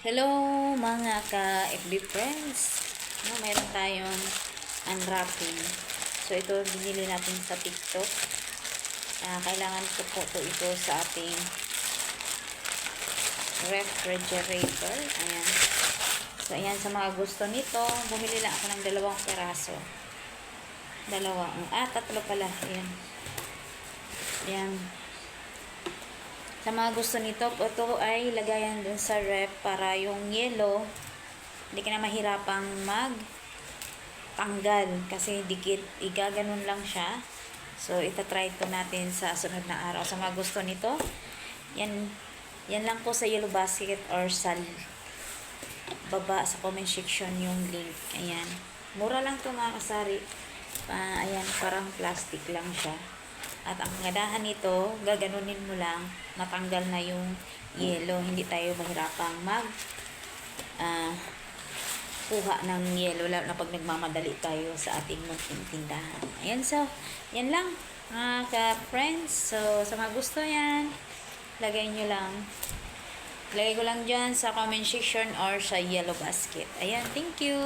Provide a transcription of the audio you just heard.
Hello mga ka-FB friends. Mayroon tayong unwrapping. So ito binili natin sa TikTok. Kailangan ko po ito sa ating refrigerator. Ayan. So ayan, sa mga gusto nito, bumili lang ako ng 2 peraso. Tatlo pala. Ayan. Ayan. Sa mga gusto nito, ito ay lagayan dun sa ref para yung yellow hindi ka na mahirapang tanggal kasi dikit, igaganon lang siya. So itatry ko natin sa sunod na araw. Sa mga gusto nito, yan lang po sa Yellow Basket or sa baba sa comment section yung link. Ayan, mura lang to mga kasari. Ayan, parang plastic lang siya. At ang gadahan nito, gaganunin mo lang, matanggal na yung yellow. Hindi tayo mahirapang kuha ng yellow, lalo na pag nagmamadali tayo sa ating munting tindahan. Ayan, so, yan lang mga ka-friends. So, sa mga gusto yan, lagay nyo lang. Lagay ko lang dyan sa comment section or sa Yellow Basket. Ayan, thank you.